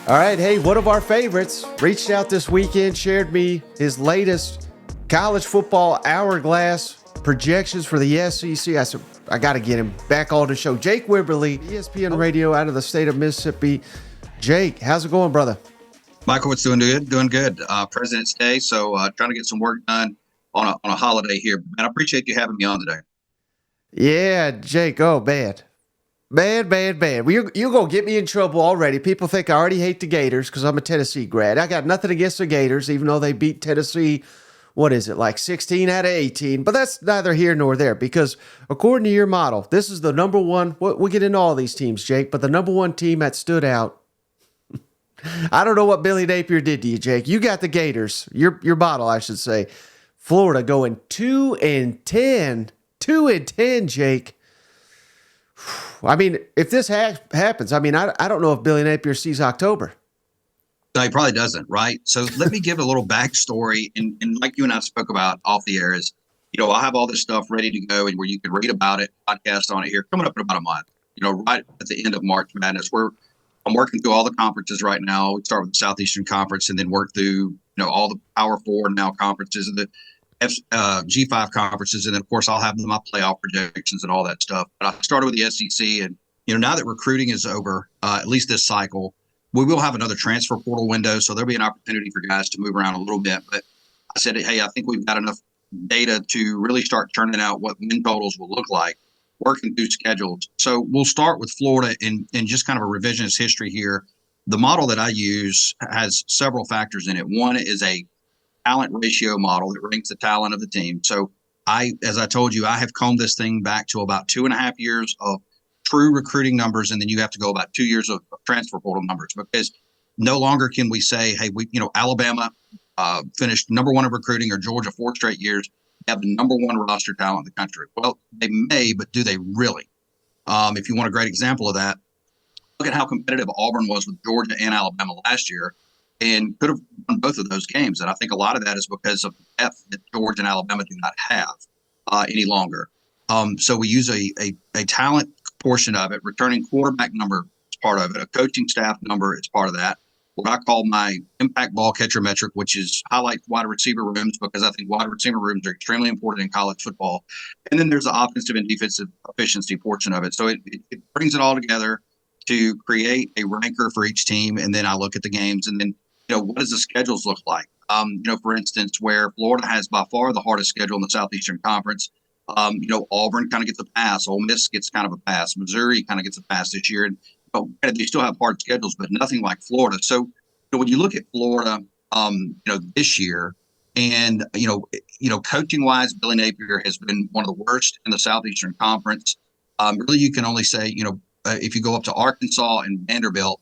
All right, hey, one of our favorites reached out this weekend, shared me his latest college football hourglass projections for the SEC. I said, I got to get him back on the show. Jake Wimberly, ESPN Radio out of the state of Mississippi. Jake, how's it going, brother? Michael, it's doing good. President's Day, so trying to get some work done on a holiday here. And I appreciate you having me on today. Yeah, Jake, oh, bad. Well, you're going to get me in trouble already. People think I already hate the Gators because I'm a Tennessee grad. I got nothing against the Gators, even though they beat Tennessee, what is it, like 16 out of 18. But that's neither here nor there because according to your model, this is the number one. We'll get into all these teams, Jake, but the number one team that stood out. I don't know what Billy Napier did to you, Jake. You got the Gators, your model, I should say. Florida going 2-10. 2-10, Jake. I mean, if this happens, I mean, I don't know if Billy Napier sees October. No, he probably doesn't, right? So let me give a little backstory. And like you and I spoke about off the air is, I'll have all this stuff ready to go and where you can read about it, podcast on it here, coming up in about a month, right at the end of March Madness. I'm working through all the conferences right now. We start with the Southeastern Conference and then work through, all the Power Four now conferences and the G5 conferences, and then of course I'll have my playoff projections and all that stuff. But I started with the SEC, and now that recruiting is over, at least this cycle, we will have another transfer portal window, so there'll be an opportunity for guys to move around a little bit. But I said, hey, I think we've got enough data to really start turning out what win totals will look like, working through schedules. So we'll start with Florida in just kind of a revisionist history here. The model that I use has several factors in it. One is a talent ratio model that ranks the talent of the team. So as I told you, I have combed this thing back to about 2.5 years of true recruiting numbers. And then you have to go about 2 years of transfer portal numbers because no longer can we say, hey, Alabama finished number one in recruiting or Georgia 4 straight years, have the number one roster talent in the country. Well, they may, but do they really? If you want a great example of that, look at how competitive Auburn was with Georgia and Alabama last year. And could have won both of those games. And I think a lot of that is because of the depth that Georgia and Alabama do not have any longer. So we use a talent portion of it. Returning quarterback number is part of it. A coaching staff number is part of that. What I call my impact ball catcher metric, which is highlight wide receiver rooms because I think wide receiver rooms are extremely important in college football. And then there's the offensive and defensive efficiency portion of it. So it brings it all together to create a ranker for each team. And then I look at the games and then, what does the schedules look like? For instance, where Florida has by far the hardest schedule in the Southeastern Conference, Auburn kind of gets a pass. Ole Miss gets kind of a pass. Missouri kind of gets a pass this year. And they still have hard schedules, but nothing like Florida. So, when you look at Florida, this year, and coaching wise, Billy Napier has been one of the worst in the Southeastern Conference. Really, you can only say, if you go up to Arkansas and Vanderbilt.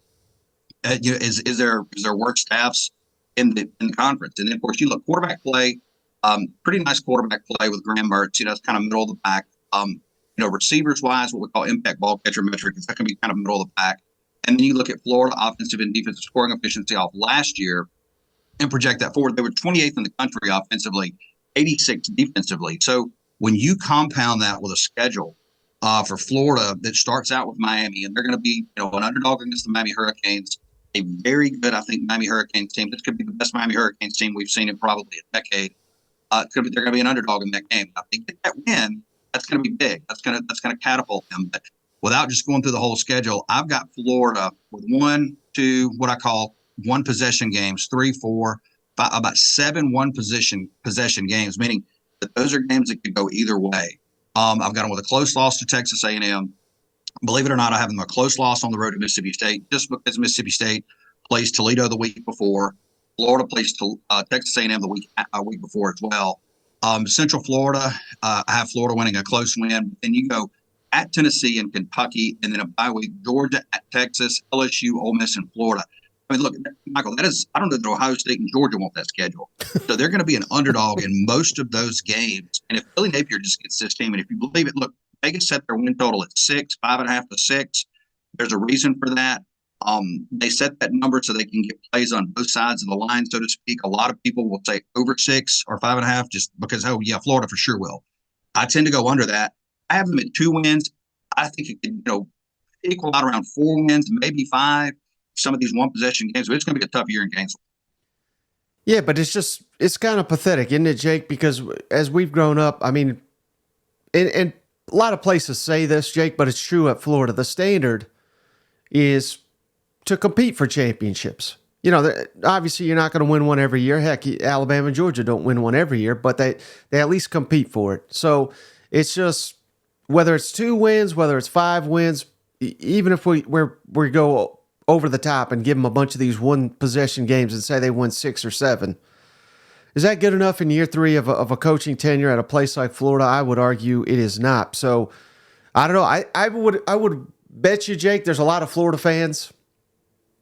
Is there work staffs in the conference? And then of course you look quarterback play, pretty nice quarterback play with Graham Mertz. It's kind of middle of the pack. Receivers wise, what we call impact ball catcher metric, it's going to be kind of middle of the pack. And then you look at Florida offensive and defensive scoring efficiency off last year and project that forward. They were 28th in the country offensively, 86th defensively. So when you compound that with a schedule for Florida that starts out with Miami, and they're going to be an underdog against the Miami Hurricanes. A very good, I think, Miami Hurricanes team. This could be the best Miami Hurricanes team we've seen in probably a decade. They're going to be an underdog in that game. I think that win, that's going to be big. That's going to catapult them. But without just going through the whole schedule, I've got Florida with 1, 2, what I call one possession games, 3, 4, 5, about 7 possession games, meaning that those are games that could go either way. I've got them with a close loss to Texas A&M. Believe it or not, I have them a close loss on the road to Mississippi State just because Mississippi State plays Toledo the week before. Florida plays Texas A&M the week before as well. Central Florida, I have Florida winning a close win. Then you go at Tennessee and Kentucky, and then a bye week, Georgia at Texas, LSU, Ole Miss, and Florida. I mean, look, Michael, I don't know that Ohio State and Georgia want that schedule. So they're going to be an underdog in most of those games. And if Billy Napier just gets this team, and if you believe it, look, Vegas set their win total at 6, 5.5 to 6. There's a reason for that. They set that number so they can get plays on both sides of the line, so to speak. A lot of people will say over 6 or 5.5 just because, oh, yeah, Florida for sure will. I tend to go under that. I have them at 2 wins. I think it could, equal out around 4 wins, maybe 5. Some of these one possession games, but it's going to be a tough year in Gainesville. Yeah, but it's kind of pathetic, isn't it, Jake? Because as we've grown up, I mean, and a lot of places say this, Jake, but it's true at Florida. The standard is to compete for championships. Obviously you're not going to win one every year. Heck, Alabama and Georgia don't win one every year, but they at least compete for it. So it's just whether it's 2 wins, whether it's 5 wins, even if we go over the top and give them a bunch of these one possession games and say they win 6 or 7, is that good enough in year 3 of a coaching tenure at a place like Florida? I would argue it is not. So I don't know. I would bet you, Jake, there's a lot of Florida fans.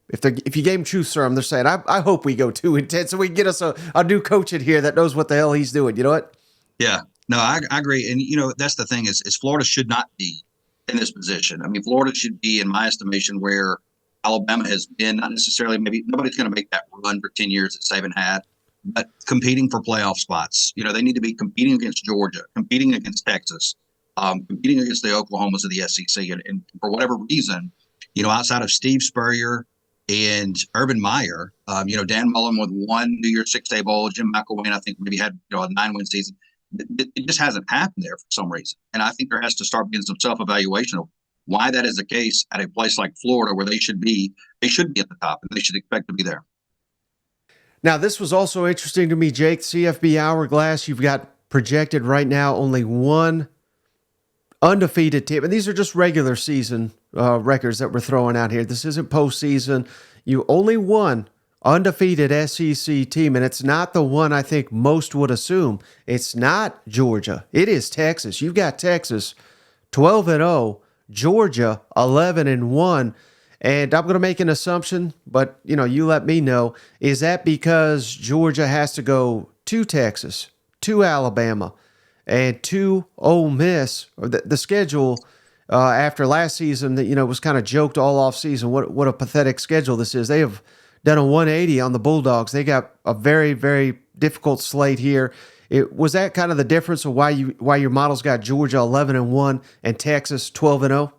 If you gave them truth serum, they're saying, I hope we go 2-10 so we can get us a new coach in here that knows what the hell he's doing. You know what? Yeah, no, I agree. And, that's the thing is Florida should not be in this position. I mean, Florida should be, in my estimation, where Alabama has been, not necessarily, maybe nobody's going to make that run for 10 years that Saban had, but competing for playoff spots. They need to be competing against Georgia, competing against Texas, competing against the Oklahomas of the SEC. And for whatever reason, outside of Steve Spurrier and Urban Meyer, Dan Mullen with 1 New Year's Six-Day Bowl, Jim McElwain, I think maybe had a 9-win season. It just hasn't happened there for some reason. And I think there has to start being some self-evaluation of why that is the case at a place like Florida where they should be at the top and they should expect to be there. Now, this was also interesting to me, Jake. CFB Hourglass, you've got projected right now only 1 undefeated team. And these are just regular season records that we're throwing out here. This isn't postseason. You only 1 undefeated SEC team, and it's not the one I think most would assume. It's not Georgia. It is Texas. You've got Texas 12-0, Georgia 11-1. And I'm going to make an assumption, but you let me know. Is that because Georgia has to go to Texas, to Alabama, and to Ole Miss? Or the schedule after last season that was kind of joked all off season. What a pathetic schedule this is. They have done a 180 on the Bulldogs. They got a very, very difficult slate here. Was that kind of the difference of why your models got Georgia 11-1 and Texas 12-0?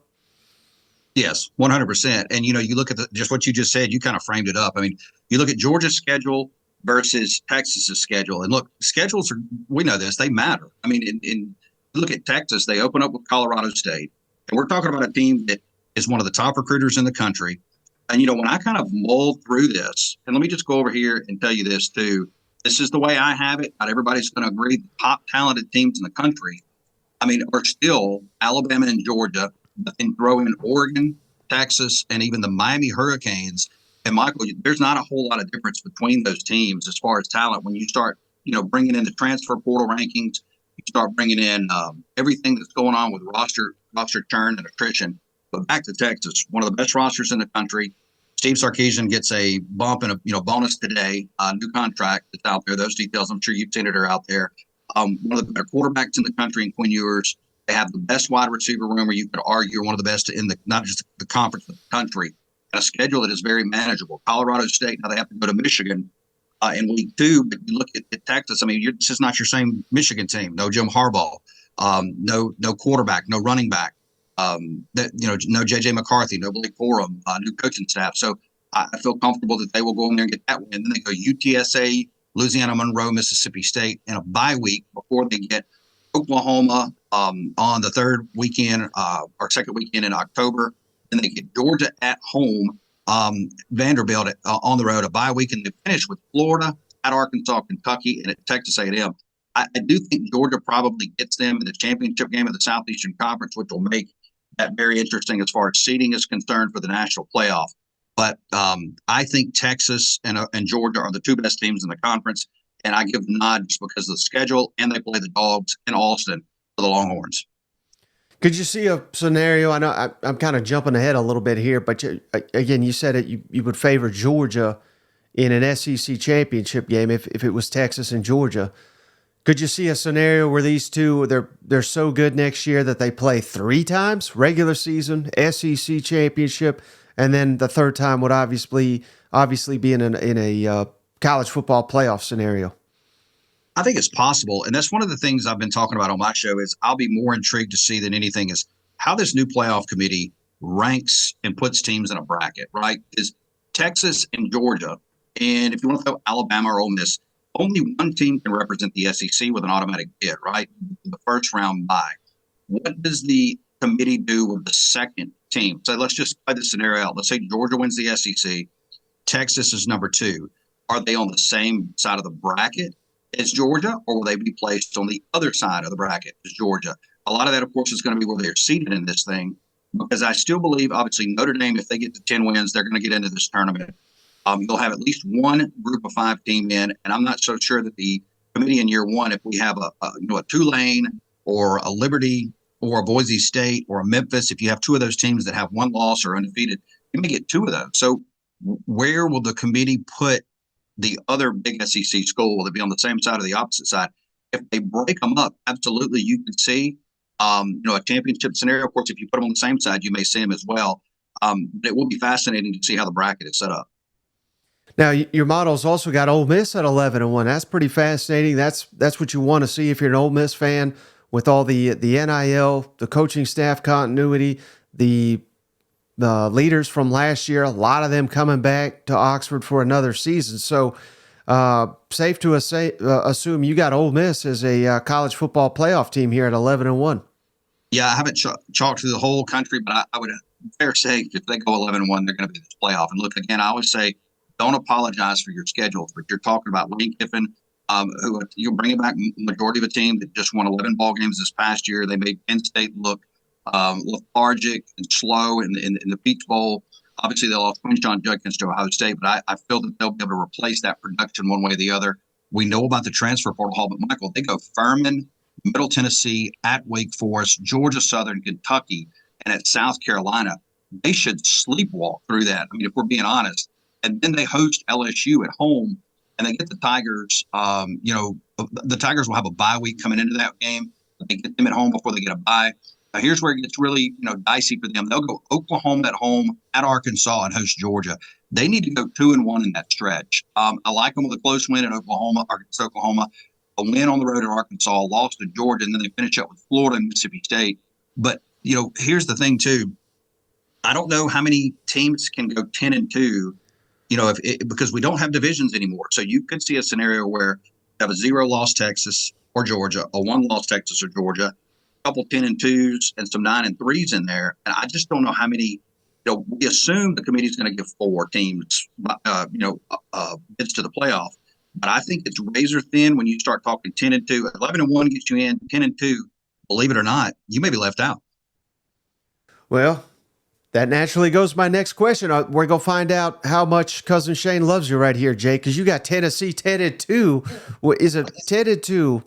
Yes, 100%. And, you look at just what you just said, you kind of framed it up. I mean, you look at Georgia's schedule versus Texas's schedule. And look, schedules we know this, they matter. I mean, look at Texas, they open up with Colorado State. And we're talking about a team that is one of the top recruiters in the country. And, when I kind of mull through this, and let me just go over here and tell you this too. This is the way I have it. Not everybody's going to agree. The top talented teams in the country, are still Alabama and Georgia. But then throw in Oregon, Texas, and even the Miami Hurricanes. And Michael, there's not a whole lot of difference between those teams as far as talent. When you start, bringing in the transfer portal rankings, you start bringing in everything that's going on with roster churn and attrition. But back to Texas, one of the best rosters in the country. Steve Sarkisian gets a bump and a bonus today, new contract that's out there. Those details, I'm sure you've seen it, are out there. One of the better quarterbacks in the country in Quinn Ewers. They have the best wide receiver room, where you could argue one of the best in not just the conference, but the country, and a schedule that is very manageable. Colorado State, now they have to go to Michigan in week 2, but you look at Texas. I mean, this is not your same Michigan team. No Jim Harbaugh, no quarterback, no running back, no J.J. McCarthy, no Blake Corum, new coaching staff. So I feel comfortable that they will go in there and get that win. Then they go UTSA, Louisiana Monroe, Mississippi State in a bye week before they get Oklahoma on the third weekend or second weekend in October. Then they get Georgia at home, Vanderbilt on the road, a bye week, and they finish with Florida, at Arkansas, Kentucky, and at Texas A&M. I do think Georgia probably gets them in the championship game of the Southeastern Conference, which will make that very interesting as far as seeding is concerned for the national playoff. But I think Texas and Georgia are the 2 best teams in the conference. And I give the nod just because of the schedule, and they play the Dogs in Austin for the Longhorns. Could you see a scenario? I know I'm kind of jumping ahead a little bit here, but again, you said it. You would favor Georgia in an SEC championship game if it was Texas and Georgia. Could you see a scenario where these two they're so good next year that they play 3 times, regular season, SEC championship, and then the third time would obviously be in a college football playoff scenario? I think it's possible. And that's one of the things I've been talking about on my show is I'll be more intrigued to see than anything is how this new playoff committee ranks and puts teams in a bracket, right? Because Texas and Georgia, and if you want to throw Alabama or Ole Miss, only one team can represent the SEC with an automatic bid, right? The first round bye. What does the committee do with the second team? So let's just play the scenario out. Let's say Georgia wins the SEC. Texas is number 2. Are they on the same side of the bracket as Georgia, or will they be placed on the other side of the bracket as Georgia? A lot of that, of course, is going to be where they're seated in this thing, because I still believe, obviously, Notre Dame, if they get to 10 wins, they're going to get into this tournament. You'll have at least one group of 5 team in, and I'm not so sure that the committee in year one, if we have a Tulane or a Liberty or a Boise State or a Memphis, if you have 2 of those teams that have 1 loss or undefeated, you may get 2 of those. So where will the committee put the other big SEC school? Will they be on the same side or the opposite side? If they break them up, absolutely, you could see a championship scenario. Of course, if you put them on the same side, you may see them as well. But it will be fascinating to see how the bracket is set up. Now, your model's also got Ole Miss at 11-1. That's pretty fascinating. That's what you want to see if you're an Ole Miss fan, with all the NIL, the coaching staff continuity, the leaders from last year, a lot of them coming back to Oxford for another season. So safe to assume you got Ole Miss as a college football playoff team here at 11-1. Yeah, I haven't chalked through the whole country, but I would fair say if they go 11-1, they're going to be in this playoff. And look, again, I always say, don't apologize for your schedules, but you're talking about Lane Kiffin, who you're bringing back majority of a team that just won 11 ball games this past year. They made Penn State look lethargic and slow in the Peach Bowl. Obviously, they lost Quinshon Judkins to Ohio State, but I feel that they'll be able to replace that production one way or the other. We know about the transfer portal haul, but Michael, they go Furman, Middle Tennessee, at Wake Forest, Georgia Southern, Kentucky, and at South Carolina. They should sleepwalk through that. I mean, if we're being honest. And then they host LSU at home, and they get the Tigers. The Tigers will have a bye week coming into that game. They get them at home before they get a bye. Now, here's where it gets really, dicey for them. They'll go Oklahoma at home, at Arkansas, and host Georgia. They need to go 2-1 in that stretch. I like them with a close win at Arkansas, Oklahoma, a win on the road at Arkansas, a loss to Georgia, and then they finish up with Florida and Mississippi State. But, here's the thing, too. I don't know how many teams can go 10-2. Because we don't have divisions anymore. So you could see a scenario where you have a 0-loss Texas or Georgia, a 1-loss Texas or Georgia, a couple 10-2s and some 9-3s in there. And I just don't know how many. We assume the committee is going to give 4 teams, bids to the playoff. But I think it's razor thin when you start talking 10-2. 11-1 gets you in. 10-2, believe it or not, you may be left out. Well, that naturally goes to my next question. We're going to find out how much Cousin Shane loves you right here, Jake, because you got Tennessee 10-2. Is it 10-2?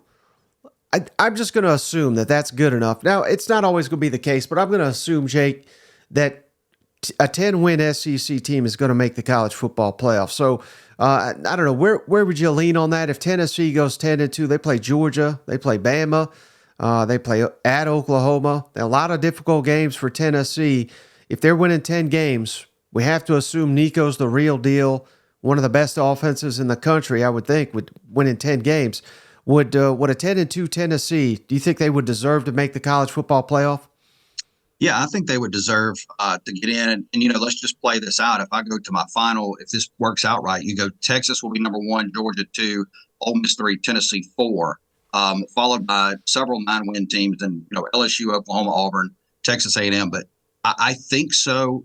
I'm just going to assume that that's good enough. Now, it's not always going to be the case, but I'm going to assume, Jake, that a 10-win SEC team is going to make the college football playoff. So, I don't know, where would you lean on that? If Tennessee goes 10-2, they play Georgia, they play Bama, they play at Oklahoma. A lot of difficult games for Tennessee. If they're winning 10 games, we have to assume Nico's the real deal. One of the best offenses in the country, I would think, with winning 10 games. Would a 10-2 Tennessee, do you think they would deserve to make the college football playoff? Yeah, I think they would deserve to get in. And, let's just play this out. If I go to my final, if this works out right, you go Texas will be number 1, Georgia 2, Ole Miss 3, Tennessee 4, followed by several 9-win teams and, LSU, Oklahoma, Auburn, Texas A&M. But I think so.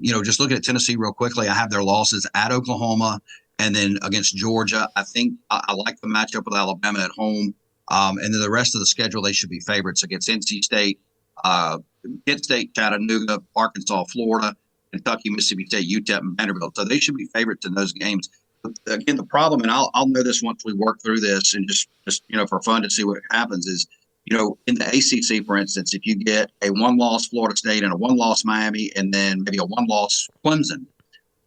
Just looking at Tennessee real quickly, I have their losses at Oklahoma and then against Georgia. I think I like the matchup with Alabama at home. And then the rest of the schedule, they should be favorites against NC State, Kent State, Chattanooga, Arkansas, Florida, Kentucky, Mississippi State, UTEP, and Vanderbilt. So they should be favorites in those games. But again, the problem, and I'll know this once we work through this and just for fun to see what happens is, in the ACC, for instance, if you get a 1-loss Florida State and a 1-loss Miami and then maybe a 1-loss Clemson,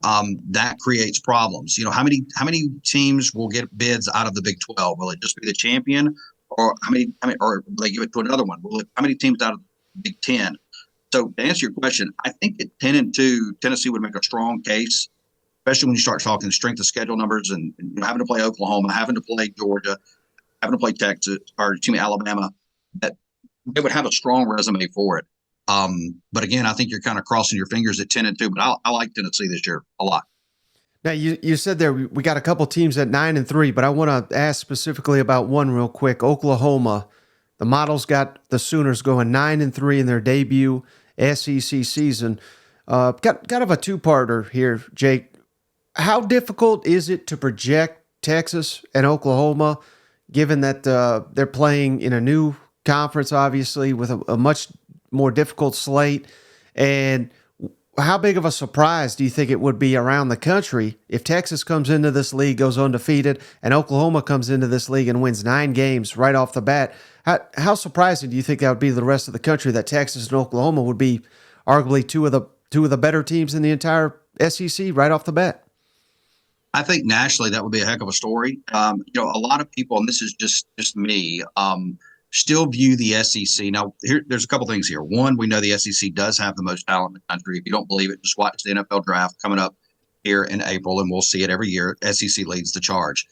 that creates problems. How many teams will get bids out of the Big 12? Will it just be the champion, or or will they give it to another one? How many teams out of the Big 10? So to answer your question, I think at 10-2, Tennessee would make a strong case, especially when you start talking strength of schedule numbers and having to play Oklahoma, having to play Georgia. having to play Texas or excuse me, Alabama, that they would have a strong resume for it. But again, I think you're kind of crossing your fingers at 10-2. But I like Tennessee this year a lot. Now, you said there we got a couple teams at 9-3, but I want to ask specifically about one real quick. Oklahoma, the Models got the Sooners going 9-3 in their debut SEC season. Got kind of a two-parter here, Jake. How difficult is it to project Texas and Oklahoma, given that they're playing in a new conference, obviously, with a much more difficult slate? And how big of a surprise do you think it would be around the country if Texas comes into this league, goes undefeated, and Oklahoma comes into this league and wins 9 games right off the bat? How surprising do you think that would be to the rest of the country that Texas and Oklahoma would be arguably two of the better teams in the entire SEC right off the bat? I think nationally that would be a heck of a story. A lot of people, and this is just me, still view the SEC. Now, there's a couple things here. One, we know the SEC does have the most talent in the country. If you don't believe it, just watch the NFL draft coming up here in April, and we'll see it every year. SEC leads the charge.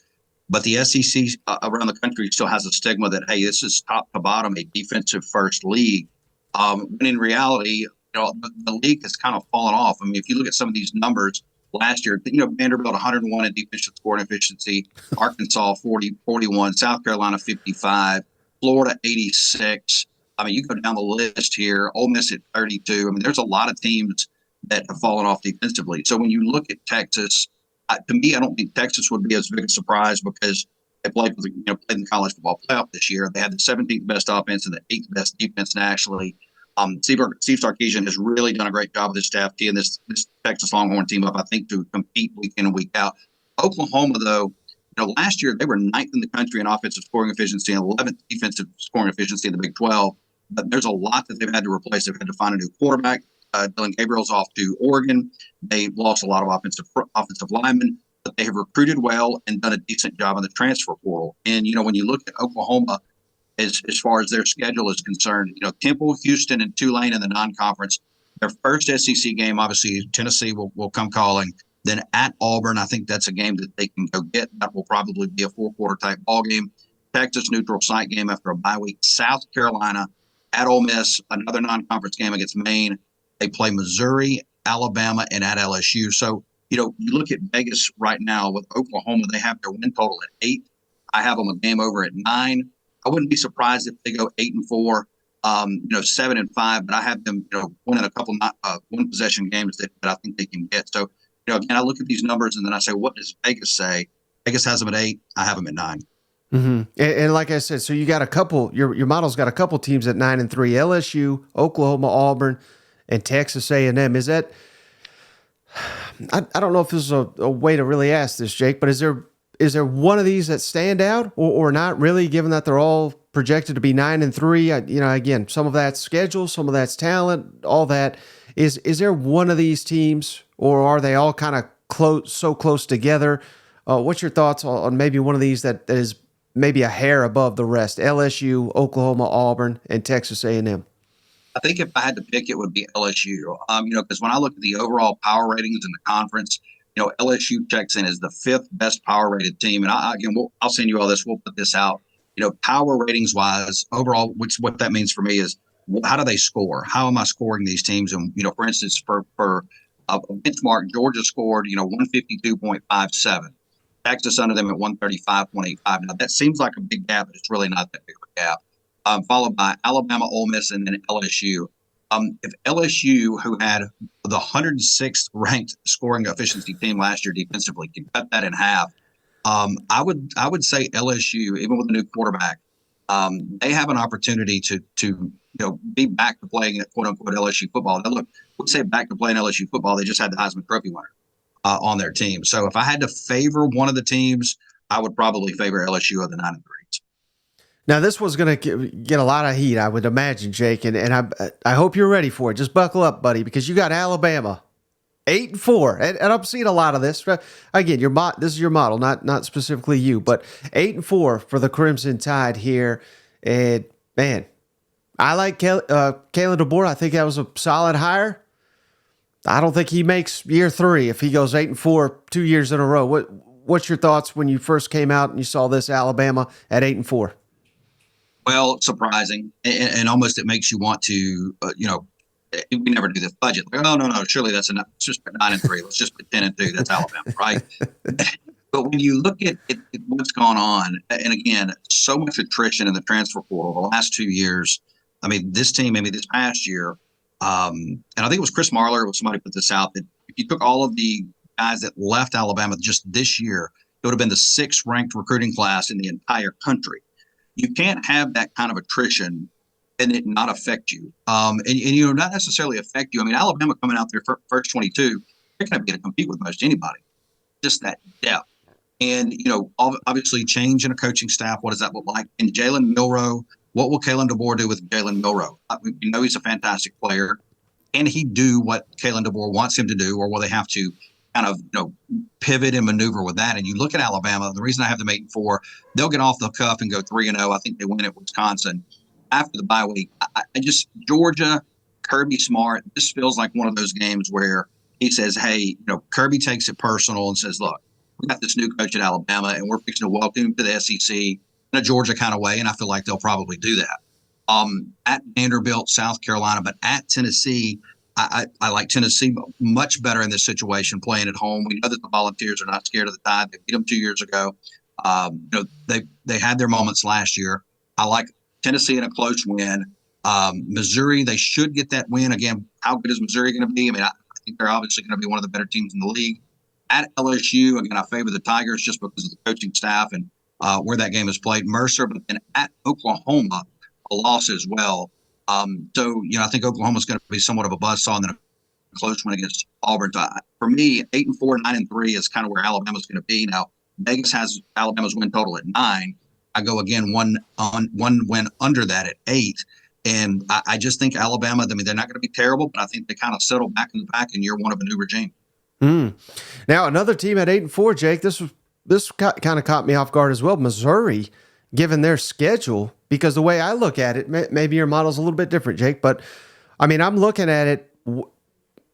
But the SEC around the country still has a stigma that, hey, this is top to bottom, a defensive first league. When in reality, the league has kind of fallen off. I mean, if you look at some of these numbers last year, Vanderbilt 101 in defensive scoring efficiency, Arkansas 41, South Carolina 55, Florida 86. I mean, you go down the list here, Ole Miss at 32. I mean, there's a lot of teams that have fallen off defensively. So when you look at Texas, to me, I don't think Texas would be as big a surprise because they played in the college football playoff this year. They had the 17th best offense and the 8th best defense nationally. Steve Sarkisian has really done a great job with his staff teeing this Texas Longhorn team up, I think, to compete week in and week out. Oklahoma, though, last year they were 9th in the country in offensive scoring efficiency and 11th defensive scoring efficiency in the Big 12. But there's a lot that they've had to replace. They've had to find a new quarterback. Dylan Gabriel's off to Oregon. They've lost a lot of offensive linemen, but they have recruited well and done a decent job in the transfer portal. And, when you look at Oklahoma, as far as their schedule is concerned, Temple, Houston, and Tulane in the non-conference, their first SEC game, obviously, Tennessee will come calling. Then at Auburn, I think that's a game that they can go get. That will probably be a 4-quarter type ball game. Texas neutral site game after a bye week. South Carolina at Ole Miss, another non-conference game against Maine. They play Missouri, Alabama, and at LSU. So, you look at Vegas right now with Oklahoma, they have their win total at 8. I have them a game over at 9. I wouldn't be surprised if they go 8-4, 7-5, but I have them, winning a couple one possession games that I think they can get. So, again, I look at these numbers and then I say, what does Vegas say? Vegas has them at 8. I have them at 9. Mm-hmm. And like I said, so you got a couple, your model's got a couple teams at 9-3, LSU, Oklahoma, Auburn, and Texas A&M. Is that, I don't know if this is a way to really ask this, Jake, but is there one of these that stand out or not really, given that they're all projected to be 9-3? Again, some of that's schedule, some of that's talent, all that. Is there one of these teams, or are they all kind of so close together? What's your thoughts on maybe one of these that is maybe a hair above the rest? LSU, Oklahoma, Auburn, and Texas A&M. I think if I had to pick, it would be LSU. Because when I look at the overall power ratings in the conference, LSU checks in as the 5th best power rated team. And I'll send you all this. We'll put this out. Power ratings wise, overall, what that means for me is how do they score? How am I scoring these teams? And for instance, for a benchmark, Georgia scored 152.57. Texas under them at 135.85. Now that seems like a big gap, but it's really not that big of a gap. Followed by Alabama, Ole Miss, and then LSU. If LSU, who had the 106th ranked scoring efficiency team last year defensively, can cut that in half, I would say LSU, even with a new quarterback, they have an opportunity to be back to playing at quote unquote LSU football. Now look, we say back to playing LSU football. They just had the Heisman Trophy winner on their team. So if I had to favor one of the teams, I would probably favor LSU of the 9-3. Now, this was going to get a lot of heat, I would imagine, Jake, and I hope you're ready for it. Just buckle up, buddy, because you got Alabama 8-4, and I'm seeing a lot of this. Again, this is your model, not specifically you, but 8-4 for the Crimson Tide here. And man, I like Kalen DeBoer. I think that was a solid hire. I don't think he makes year 3 if he goes 8-4 2 years in a row. what's your thoughts when you first came out and you saw this Alabama at 8-4? Well, surprising, and almost it makes you want to, we never do this budget. Like, oh no, surely that's enough. Let's just put 9-3. Let's just put 10-2. That's Alabama, right? But when you look at what's gone on, and again, so much attrition in the transfer portal the last 2 years. I mean, this team, maybe this past year, and I think it was Chris Marler or somebody put this out, that if you took all of the guys that left Alabama just this year, it would have been the 6th ranked recruiting class in the entire country. You can't have that kind of attrition and it not affect you. And not necessarily affect you. I mean, Alabama coming out there first 22, they're going to be able to compete with most anybody. Just that depth. And, obviously change in a coaching staff. What does that look like? And Jalen Milroe, what will Kalen DeBoer do with Jalen Milroe? We know he's a fantastic player. Can he do what Kalen DeBoer wants him to do, or will they have to kind of, pivot and maneuver with that? And you look at Alabama, the reason I have them 8-4, they'll get off the cuff and go 3-0. I think they win at Wisconsin after the bye week. I just, Georgia, Kirby Smart, this feels like one of those games where he says, hey, Kirby takes it personal and says, look, we got this new coach at Alabama and we're fixing to welcome him to the SEC in a Georgia kind of way. And I feel like they'll probably do that. At Vanderbilt, South Carolina, but at Tennessee, I like Tennessee much better in this situation, playing at home. We know that the Volunteers are not scared of the Tide. They beat them 2 years ago. They had their moments last year. I like Tennessee in a close win. Missouri, they should get that win. Again, how good is Missouri going to be? I mean, I think they're obviously going to be one of the better teams in the league. At LSU, again, I favor the Tigers just because of the coaching staff and where that game is played. Mercer, but then at Oklahoma, a loss as well. So, I think Oklahoma's going to be somewhat of a buzzsaw and then a close win against Auburn. For me, 8-4, 9-3 is kind of where Alabama's going to be. Now, Vegas has Alabama's win total at 9. I go again one win under that at 8. And I just think Alabama, I mean, they're not going to be terrible, but I think they kind of settle back in the pack in year one of a new regime. Now, another team at 8-4, Jake, this kind of caught me off guard as well. Missouri, given their schedule, because the way I look at it, maybe your model's a little bit different, Jake, but I mean, I'm looking at it,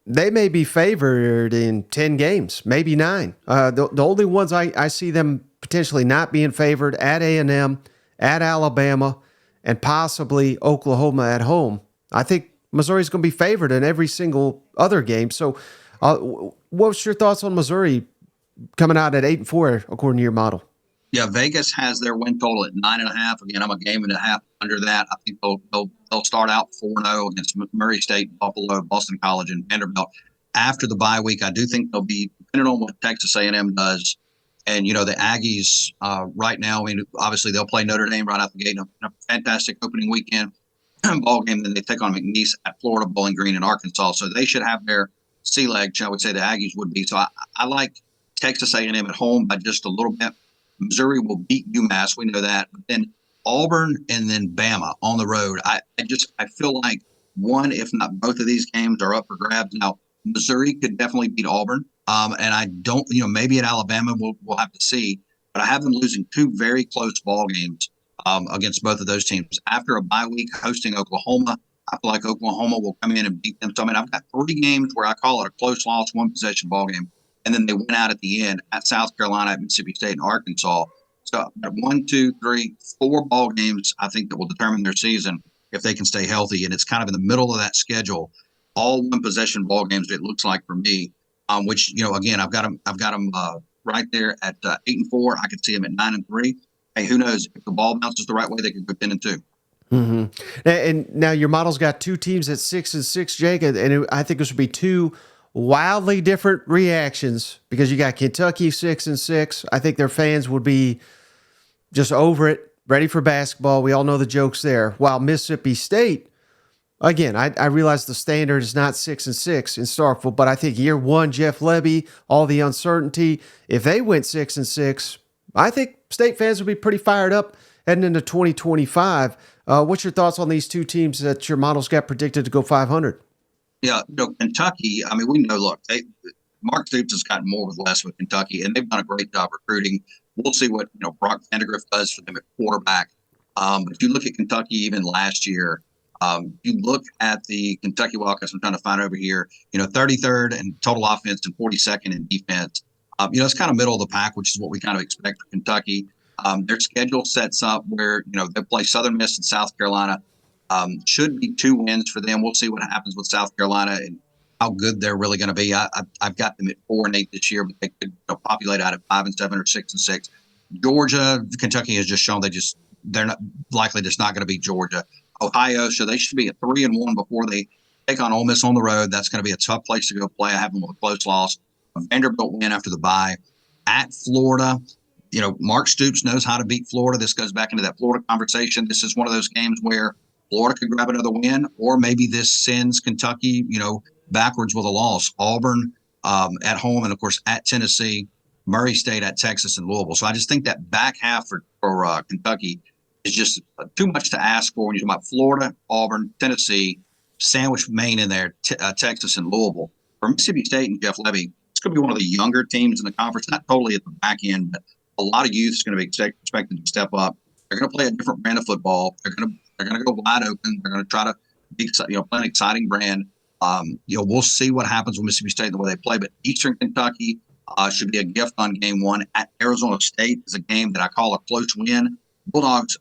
they may be favored in 10 games, maybe 9. The only ones I see them potentially not being favored at A&M, at Alabama, and possibly Oklahoma at home. I think Missouri's going to be favored in every single other game. So what's your thoughts on Missouri coming out at 8-4, according to your model? Yeah, Vegas has their win total at 9.5. Again, I'm a game and a half under that. I think they'll start out 4-0 against Murray State, Buffalo, Boston College, and Vanderbilt. After the bye week, I do think they'll be, depending on what Texas A&M does. And, the Aggies right now, I mean, obviously they'll play Notre Dame right out the gate in a fantastic opening weekend ball game. Then they take on McNeese at Florida, Bowling Green, and Arkansas. So they should have their sea legs, I would say the Aggies would be. So I like Texas A&M at home by just a little bit. Missouri will beat UMass. We know that. But then Auburn and then Bama on the road. I feel like one, if not both of these games are up for grabs. Now, Missouri could definitely beat Auburn. And I don't, maybe at Alabama we'll have to see. But I have them losing 2 very close ball games against both of those teams. After a bye week hosting Oklahoma, I feel like Oklahoma will come in and beat them. So, I mean, I've got 3 games where I call it a close loss, 1-possession ball game. And then they went out at the end at South Carolina, at Mississippi State, and Arkansas. So 1, 2, 3, 4 ball games, I think, that will determine their season if they can stay healthy. And it's kind of in the middle of that schedule, all 1-possession ball games. It looks like for me, which again, I've got them right there at 8-4. I could see them at 9-3. Hey, who knows if the ball bounces the right way, they could go 10-2. Mm-hmm. And now your model's got 2 teams at 6-6, Jake, and I think this would be 2 wildly different reactions because you got Kentucky 6-6. I think their fans would be just over it, ready for basketball. We all know the jokes there. While Mississippi State, again, I realize the standard is not 6-6 in Starkville, but I think year one, Jeff Lebby, all the uncertainty. If they went 6-6, I think State fans would be pretty fired up heading into 2025. What's your thoughts on these 2 teams that your model's got predicted to go 500? Yeah, Kentucky, I mean, we know, look, Mark Stoops has gotten more with less with Kentucky, and they've done a great job recruiting. We'll see what, Brock Vandegrift does for them at quarterback. But if you look at Kentucky even last year, you look at the Kentucky Wildcats, I'm trying to find over here, 33rd in total offense and 42nd in defense. It's kind of middle of the pack, which is what we kind of expect for Kentucky. Their schedule sets up where, they play Southern Miss and South Carolina. Should be 2 wins for them. We'll see what happens with South Carolina and how good they're really going to be. I've got them at 4-8 this year, but they could populate out at 5-7 or 6-6. Georgia, Kentucky has just shown they're not likely just not going to beat Georgia. Ohio, so they should be at 3-1 before they take on Ole Miss on the road. That's going to be a tough place to go play. I have them with a close loss. A Vanderbilt win after the bye. At Florida, Mark Stoops knows how to beat Florida. This goes back into that Florida conversation. This is one of those games where Florida could grab another win, or maybe this sends Kentucky, backwards with a loss. Auburn at home, and of course at Tennessee, Murray State at Texas and Louisville. So I just think that back half for Kentucky is just too much to ask for when you're talking about Florida, Auburn, Tennessee, sandwich Maine in there, Texas and Louisville. For Mississippi State and Jeff Levy, it's going to be one of the younger teams in the conference, not totally at the back end, but a lot of youth is going to be expected to step up. They're going to play a different brand of football. They're going to go wide open. They're going to try to be, play an exciting brand. We'll see what happens with Mississippi State and the way they play. But Eastern Kentucky should be a gift on game one. At Arizona State is a game that I call a close win. Bulldogs,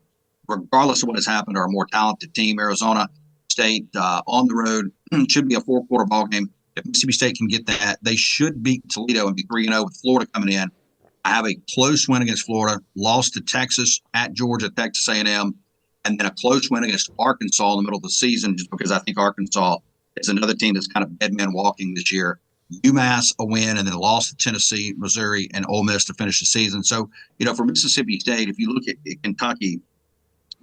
regardless of what has happened, are a more talented team. Arizona State on the road should be a 4-quarter ball game. If Mississippi State can get that, they should beat Toledo and be 3-0 with Florida coming in. I have a close win against Florida, lost to Texas, at Georgia, Texas A&M, and then a close win against Arkansas in the middle of the season, just because I think Arkansas is another team that's kind of dead man walking this year. UMass, a win, and then a loss to Tennessee, Missouri, and Ole Miss to finish the season. So, for Mississippi State, if you look at Kentucky,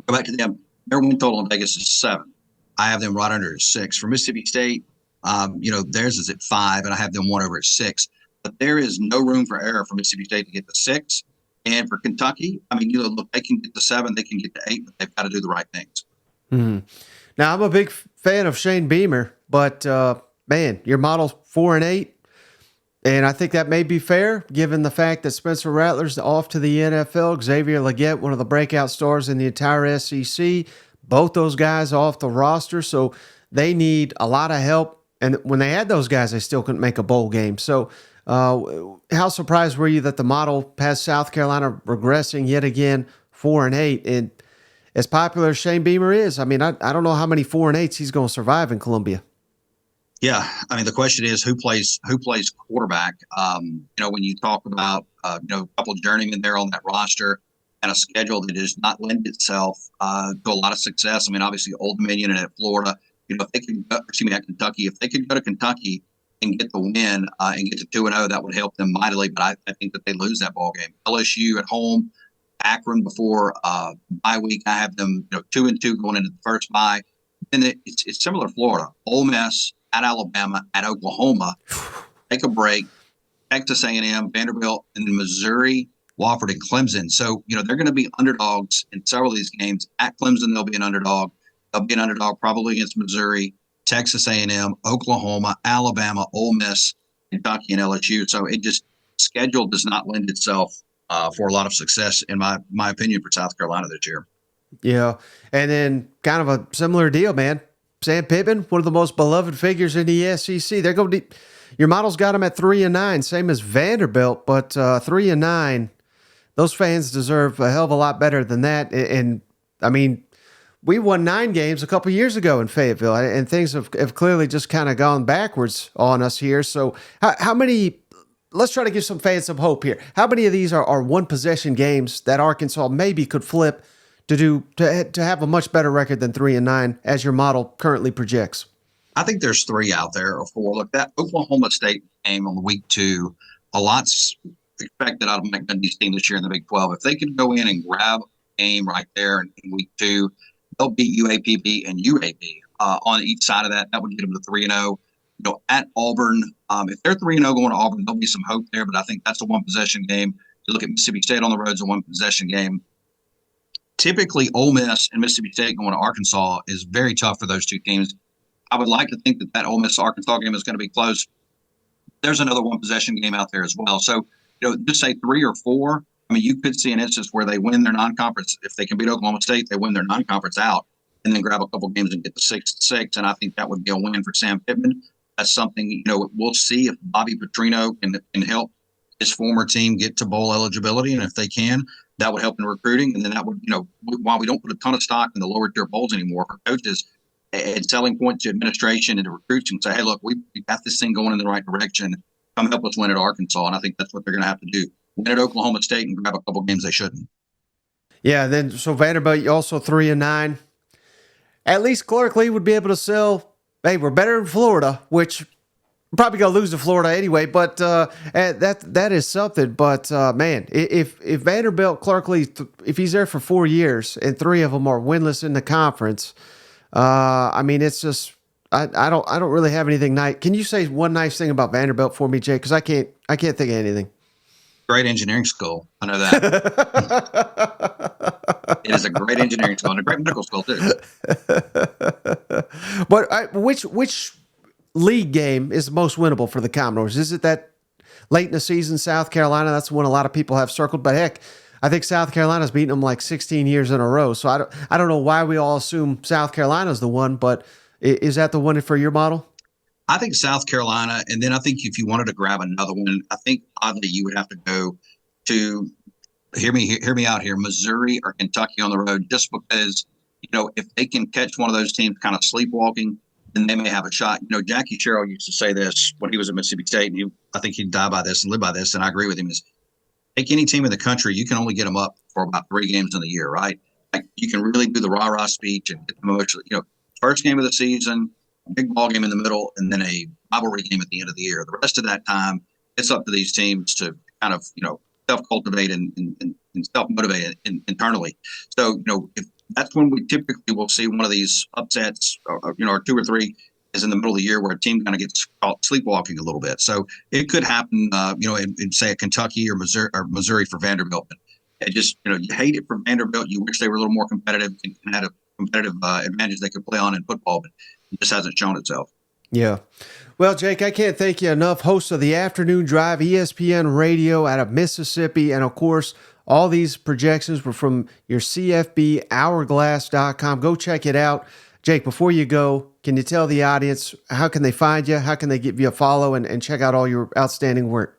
go back to them, their win total in Vegas is 7. I have them right under at 6. For Mississippi State, theirs is at 5, and I have them 1 over at 6. But there is no room for error for Mississippi State to get to 6. And for Kentucky, look, they can get to 7, they can get to 8, but they've got to do the right things. Mm-hmm. Now, I'm a big fan of Shane Beamer, but, man, your model's 4-8. And I think that may be fair, given the fact that Spencer Rattler's off to the NFL, Xavier Legette, one of the breakout stars in the entire SEC. Both those guys off the roster, so they need a lot of help. And when they had those guys, they still couldn't make a bowl game. So how surprised were you that the model has South Carolina regressing yet again, 4-8? And as popular as Shane Beamer is, I don't know how many 4-8s he's going to survive in Columbia. Yeah, the question is who plays quarterback. When you talk about a couple of journeymen there on that roster and a schedule that does not lend itself to a lot of success. Obviously Old Dominion and at Florida. If they could, at Kentucky, if they could go to Kentucky and get the win and get to 2-0, that would help them mightily. But I think that they lose that ball game. LSU at home, Akron before bye week. I have them 2-2 going into the first bye. And it's similar to Florida. Ole Miss at Alabama, at Oklahoma, take a break, Texas A&M, Vanderbilt, and then Missouri, Wofford, and Clemson. So, they're going to be underdogs in several of these games. At Clemson, they'll be an underdog. They'll be an underdog probably against Missouri, Texas A&M, Oklahoma, Alabama, Ole Miss, Kentucky, and LSU. So schedule does not lend itself for a lot of success, in my opinion, for South Carolina this year. Yeah, and then kind of a similar deal, man. Sam Pittman, one of the most beloved figures in the SEC. They're going to your model's got them at 3-9, same as Vanderbilt, but 3-9. Those fans deserve a hell of a lot better than that. And we won 9 games a couple years ago in Fayetteville, and things have clearly just kind of gone backwards on us here. So how many? Let's try to give some fans some hope here. How many of these are one possession games that Arkansas maybe could flip to have a much better record than 3-9 as your model currently projects? I think there's 3 out there or 4. Look, that Oklahoma State game on week 2, a lot's expected out of McNuggie's team this year in the Big 12. If they could go in and grab a game right there in week 2, they'll beat UAPB and UAB on each side of that. That would get them to 3-0. At Auburn, if they're 3-0 going to Auburn, there'll be some hope there. But I think that's a one possession game. You look at Mississippi State on the road, it's a one possession game. Typically, Ole Miss and Mississippi State going to Arkansas is very tough for those two teams. I would like to think that Ole Miss-Arkansas game is going to be close. There's another one-possession game out there as well. So, just say 3 or 4. You could see an instance where they win their non-conference. If they can beat Oklahoma State, they win their non-conference out and then grab a couple games and get to 6-6. And I think that would be a win for Sam Pittman. That's something, we'll see if Bobby Petrino can help his former team get to bowl eligibility, and if they can, that would help in recruiting. And then that would, while we don't put a ton of stock in the lower tier bowls anymore for coaches, and selling point to administration and to recruits and say, hey, look, we got this thing going in the right direction. Come help us win at Arkansas. And I think that's what they're going to have to do. Win at Oklahoma State and grab a couple games they shouldn't. Yeah, then so Vanderbilt, you also 3-9. At least Clark Lee would be able to sell, hey, we're better in Florida, which we're probably going to lose to Florida anyway, but that is something. But, man, if Vanderbilt, Clark Lee, if he's there for 4 years and 3 of them are winless in the conference, I mean, it's just I don't really have anything nice. Can you say one nice thing about Vanderbilt for me, Jay? Because I can't think of anything. Great engineering school. I know that. It is a great engineering school and a great medical school too. But which league game is the most winnable for the Commodores? Is it that late in the season, South Carolina? That's one a lot of people have circled. But heck, I think South Carolina's beaten them like 16 years in a row. So I don't know why we all assume South Carolina's the one, but is that the one for your model? I think South Carolina, and then I think if you wanted to grab another one, I think oddly you would have to go to hear me out here, Missouri or Kentucky on the road, just because if they can catch one of those teams kind of sleepwalking, then they may have a shot. Jackie Sherrill used to say this when he was at Mississippi State, and I think he'd die by this and live by this, and I agree with him. Is take any team in the country, you can only get them up for about 3 games in the year, right? Like you can really do the rah-rah speech and get them emotionally. First game of the season, a big ball game in the middle, and then a rivalry game at the end of the year. The rest of that time, it's up to these teams to kind of, self-cultivate and self-motivate internally. So, if that's when we typically will see one of these upsets, or 2 or 3 is in the middle of the year where a team kind of gets caught sleepwalking a little bit. So it could happen, in say a Kentucky or Missouri for Vanderbilt. But it just, you hate it for Vanderbilt. You wish they were a little more competitive and had a competitive advantage they could play on in football, but it just hasn't shown itself. Yeah. Well, Jake, I can't thank you enough. Host of the Afternoon Drive, ESPN Radio out of Mississippi. And, of course, all these projections were from your CFB Hourglass.com. Go check it out. Jake, before you go, can you tell the audience how can they find you? How can they give you a follow and check out all your outstanding work?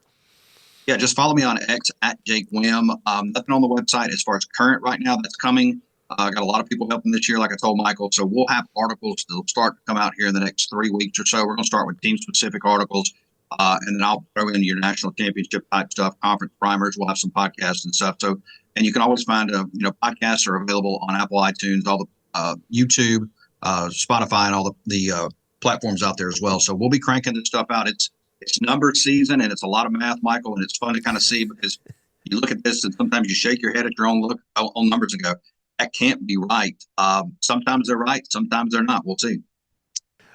Yeah, just follow me on X at Jake Wim. Nothing on the website as far as current right now that's coming. I got a lot of people helping this year, like I told Michael. So we'll have articles that'll start to come out here in the next 3 weeks or so. We're going to start with team-specific articles, and then I'll throw in your national championship type stuff, conference primers. We'll have some podcasts and stuff. So, and you can always find, podcasts are available on Apple iTunes, all the YouTube, Spotify, and all the platforms out there as well. So we'll be cranking this stuff out. It's number season, and it's a lot of math, Michael, and it's fun to kind of see because you look at this and sometimes you shake your head at your own numbers and go, that can't be right. Sometimes they're right. Sometimes they're not. We'll see.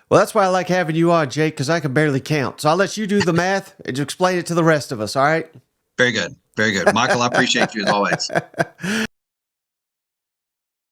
Well, that's why I like having you on, Jake, because I can barely count. So I'll let you do the math and explain it to the rest of us. All right? Very good. Very good. Michael, I appreciate you as always.